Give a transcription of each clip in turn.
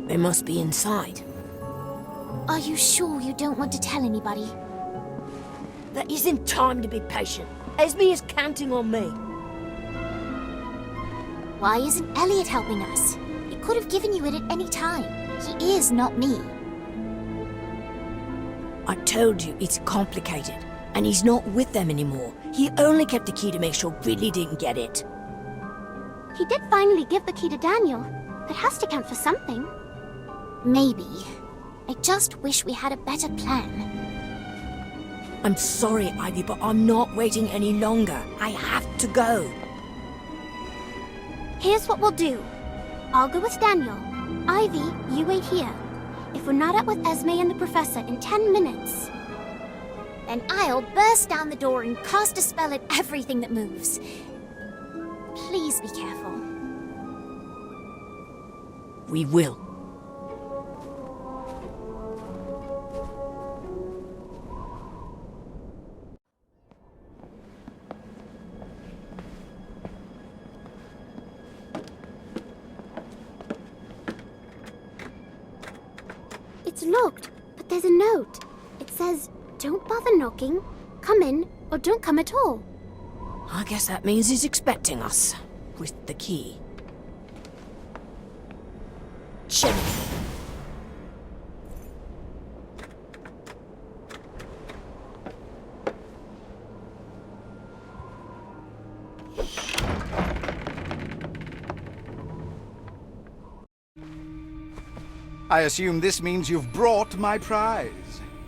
They must be inside. Are you sure you don't want to tell anybody? There isn't time to be patient. Esme is counting on me. Why isn't Elliot helping us? He could have given you it at any time. He is not me. I told you it's complicated, and he's not with them anymore. He only kept the key to make sure Ridley didn't get it. He did finally give the key to Daniel. That has to count for something. Maybe. I just wish we had a better plan. I'm sorry, Ivy, but I'm not waiting any longer. I have to go. Here's what we'll do. I'll go with Daniel. Ivy, you wait here. If we're not out with Esme and the Professor in 10 minutes... Then I'll burst down the door and cast a spell at everything that moves. Please be careful. We will. It's locked, but there's a note. It says, don't bother knocking, come in, or don't come at all. I guess that means he's expecting us. With the key. Jenny. I assume this means you've brought my prize.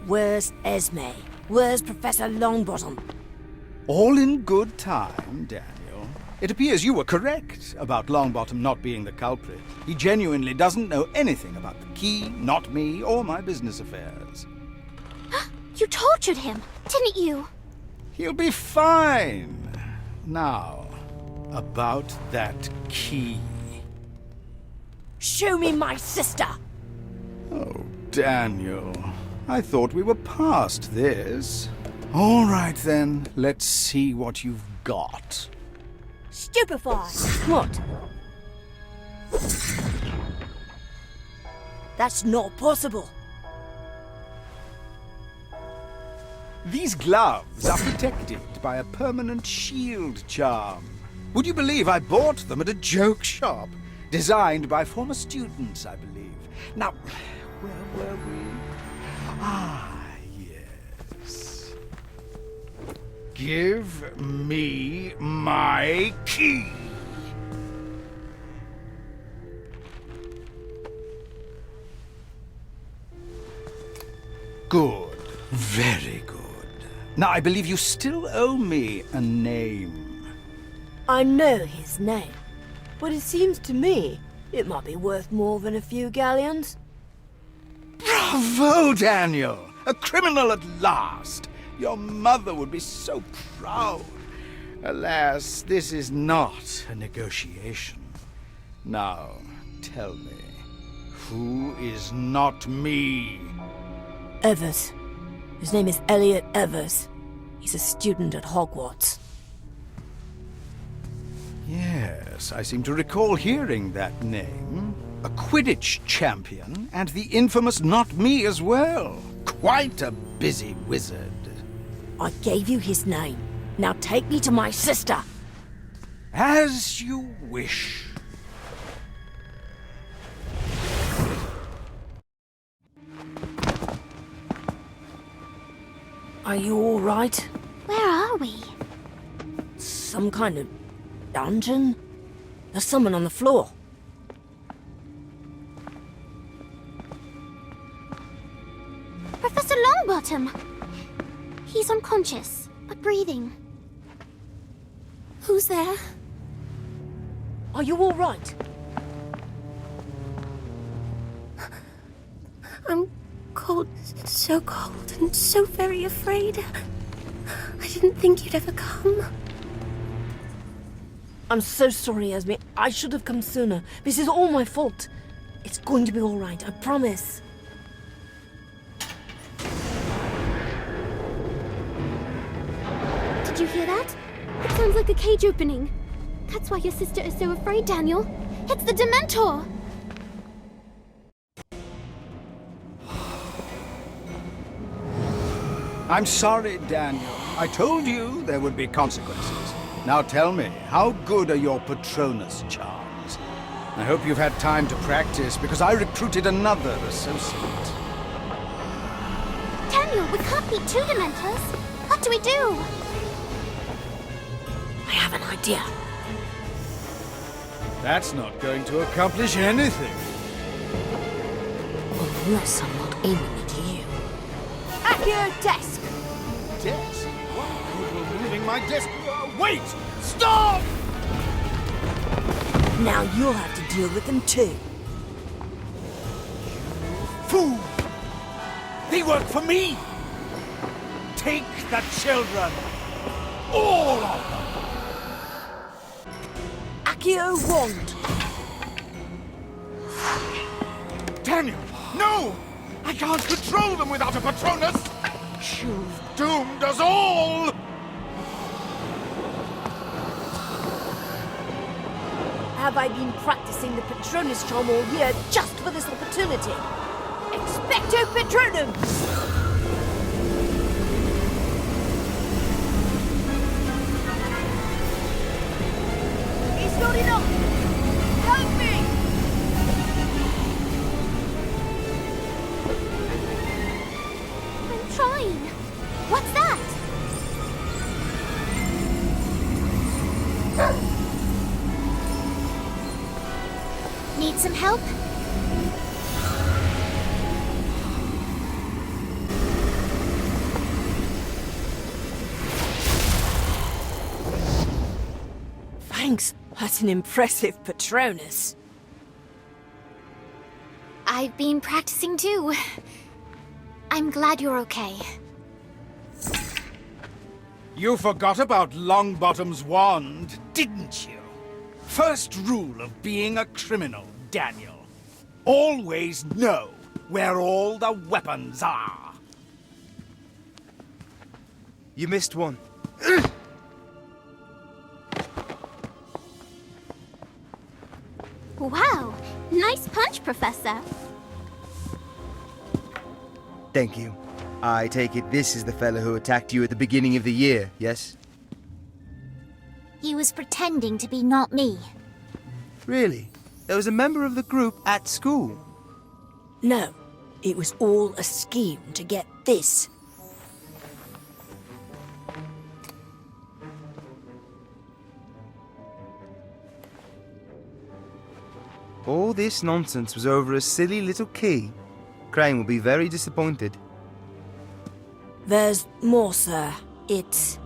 Where's Esme? Where's Professor Longbottom? All in good time, Daniel. It appears you were correct about Longbottom not being the culprit. He genuinely doesn't know anything about the key, not me, or my business affairs. You tortured him, didn't you? He'll be fine. Now, about that key. Show me my sister! Oh, Daniel. I thought we were past this. All right, then. Let's see what you've got. Stupefied! What? That's not possible. These gloves are protected by a permanent shield charm. Would you believe I bought them at a joke shop? Designed by former students, I believe. Now, where were we? Ah, yes. Give me my key. Good. Very good. Now, I believe you still owe me a name. I know his name, but it seems to me it might be worth more than a few galleons. Bravo, Daniel! A criminal at last! Your mother would be so proud. Alas, this is not a negotiation. Now, tell me, who is not me? Evers. His name is Elliot Evers. He's a student at Hogwarts. Yes, I seem to recall hearing that name. A Quidditch champion, and the infamous Not Me as well. Quite a busy wizard. I gave you his name. Now take me to my sister. As you wish. Are you all right? Where are we? Some kind of dungeon? There's someone on the floor. Professor Longbottom! He's unconscious, but breathing. Who's there? Are you all right? I'm cold, so cold, and so very afraid. I didn't think you'd ever come. I'm so sorry, Esme. I should have come sooner. This is all my fault. It's going to be all right, I promise. Did you hear that? It sounds like a cage opening. That's why your sister is so afraid, Daniel. It's the Dementor! I'm sorry, Daniel. I told you there would be consequences. Now tell me, how good are your Patronus charms? I hope you've had time to practice, because I recruited another associate. Daniel, we can't beat two Dementors. What do we do? I have an idea. That's not going to accomplish anything. Unless I'm not aiming at you. At your desk! Desk? What? You're moving my desk. Wait! Stop! Now you'll have to deal with them too. Fool! They work for me! Take the children! All of them! Accio wand! Daniel, no! I can't control them without a Patronus! You've doomed us all! Have I been practicing the Patronus charm all year just for this opportunity? Expecto Patronum! It's not enough! Help me! I'm trying. What's that? Need some help? Thanks. That's an impressive Patronus. I've been practicing too. I'm glad you're okay. You forgot about Longbottom's wand, didn't you? First rule of being a criminal, Daniel. Always know where all the weapons are. You missed one. Wow, nice punch, Professor. Thank you. I take it this is the fellow who attacked you at the beginning of the year, yes? He was pretending to be not me. Really? There was a member of the group at school? No, it was all a scheme to get this. All this nonsense was over a silly little key. Crane will be very disappointed. There's more, sir. It's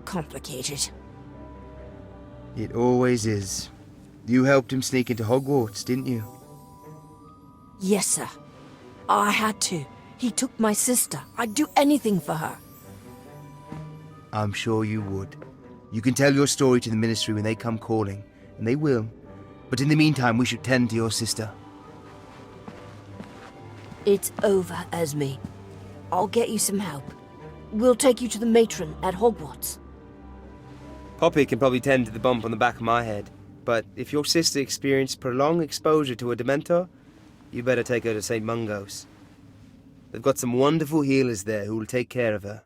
complicated. It always is. You helped him sneak into Hogwarts, didn't you? Yes, sir. I had to. He took my sister. I'd do anything for her. I'm sure you would. You can tell your story to the Ministry when they come calling, and they will. But in the meantime, we should tend to your sister. It's over, Esme. I'll get you some help. We'll take you to the matron at Hogwarts. Poppy can probably tend to the bump on the back of my head, but if your sister experienced prolonged exposure to a Dementor, you better take her to St. Mungo's. They've got some wonderful healers there who will take care of her.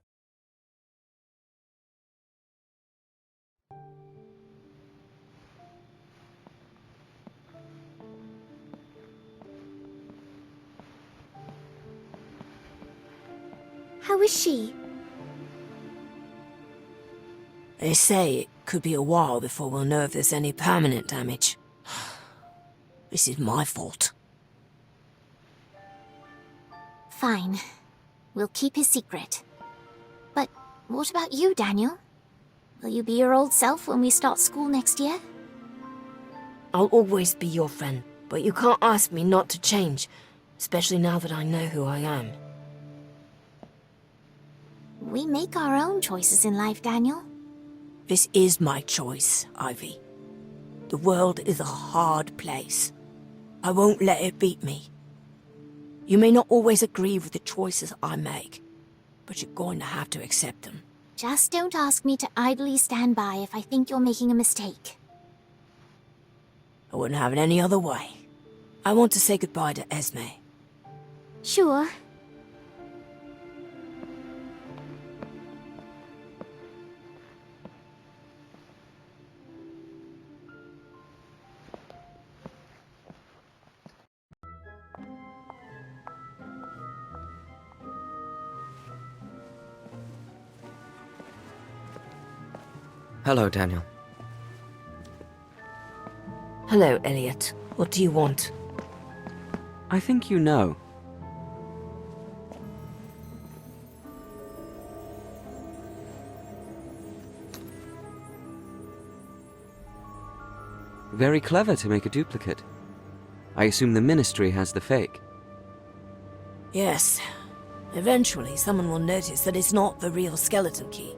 How is she? They say it could be a while before we'll know if there's any permanent damage. This is my fault. Fine. We'll keep his secret. But what about you, Daniel? Will you be your old self when we start school next year? I'll always be your friend, but you can't ask me not to change, especially now that I know who I am. We make our own choices in life, Daniel. This is my choice, Ivy. The world is a hard place. I won't let it beat me. You may not always agree with the choices I make, but you're going to have to accept them. Just don't ask me to idly stand by if I think you're making a mistake. I wouldn't have it any other way. I want to say goodbye to Esme. Sure. Hello, Daniel. Hello, Elliot. What do you want? I think you know. Very clever to make a duplicate. I assume the Ministry has the fake. Yes. Eventually, someone will notice that it's not the real skeleton key.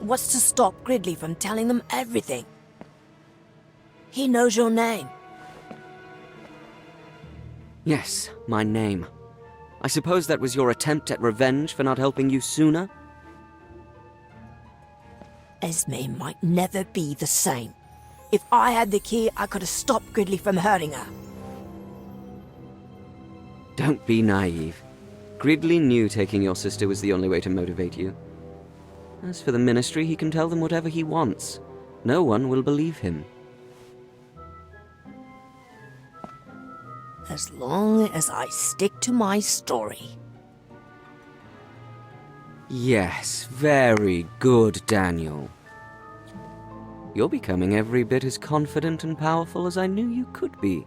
What's to stop Gridley from telling them everything? He knows your name. Yes, my name. I suppose that was your attempt at revenge for not helping you sooner? Esme might never be the same. If I had the key, I could have stopped Gridley from hurting her. Don't be naive. Gridley knew taking your sister was the only way to motivate you. As for the Ministry, he can tell them whatever he wants. No one will believe him. As long as I stick to my story. Yes, very good, Daniel. You're becoming every bit as confident and powerful as I knew you could be.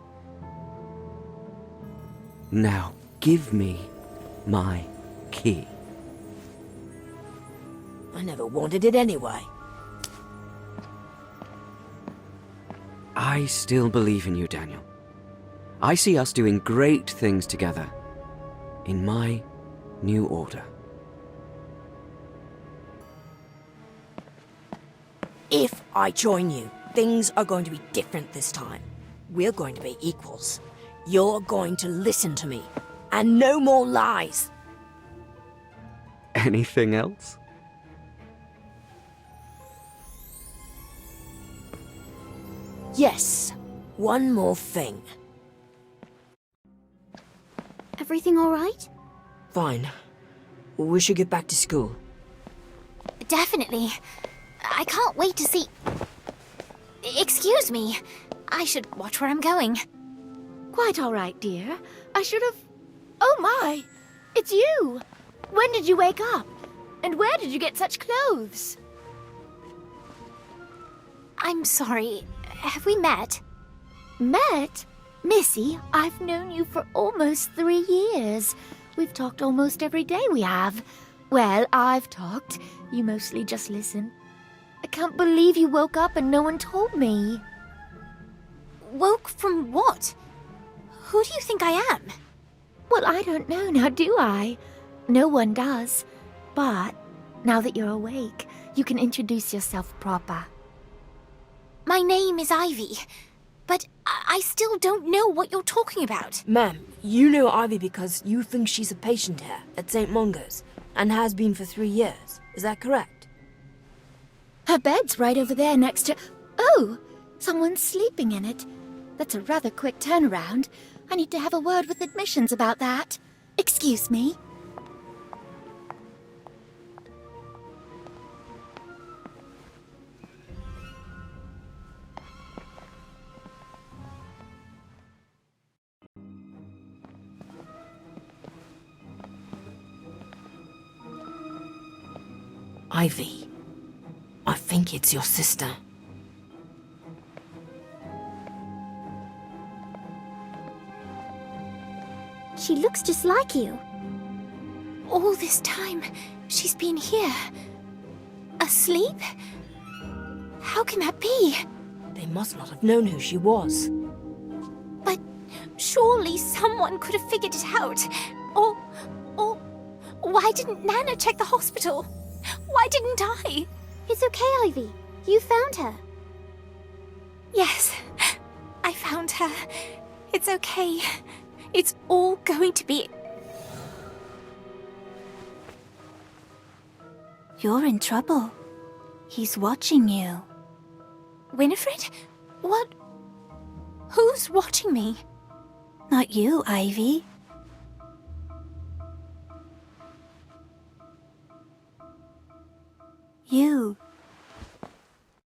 Now, give me my key. I never wanted it anyway. I still believe in you, Daniel. I see us doing great things together. In my new order. If I join you, things are going to be different this time. We're going to be equals. You're going to listen to me. And no more lies. Anything else? Yes. One more thing. Everything all right? Fine. We should get back to school. Definitely. I can't wait to see... Excuse me. I should watch where I'm going. Quite all right, dear. I should have... Oh my! It's you! When did you wake up? And where did you get such clothes? I'm sorry. Have we met? Met? Missy, I've known you for almost 3 years. We've talked almost every day, we have. Well, I've talked. You mostly just listen. I can't believe you woke up and no one told me. Woke from what? Who do you think I am? Well, I don't know now, do I? No one does. But now that you're awake, you can introduce yourself proper. My name is Ivy, but I still don't know what you're talking about. Ma'am, you know Ivy because you think she's a patient here at St. Mungo's and has been for 3 years. Is that correct? Her bed's right over there next to... Oh! Someone's sleeping in it. That's a rather quick turnaround. I need to have a word with admissions about that. Excuse me. Ivy, I think it's your sister. She looks just like you. All this time, she's been here. Asleep? How can that be? They must not have known who she was. But surely someone could have figured it out. Or why didn't Nana check the hospital? Why didn't I? It's okay, Ivy. You found her. Yes, I found her. It's okay. It's all going to be... You're in trouble. He's watching you. Winifred? What? Who's watching me? Not you, Ivy. You.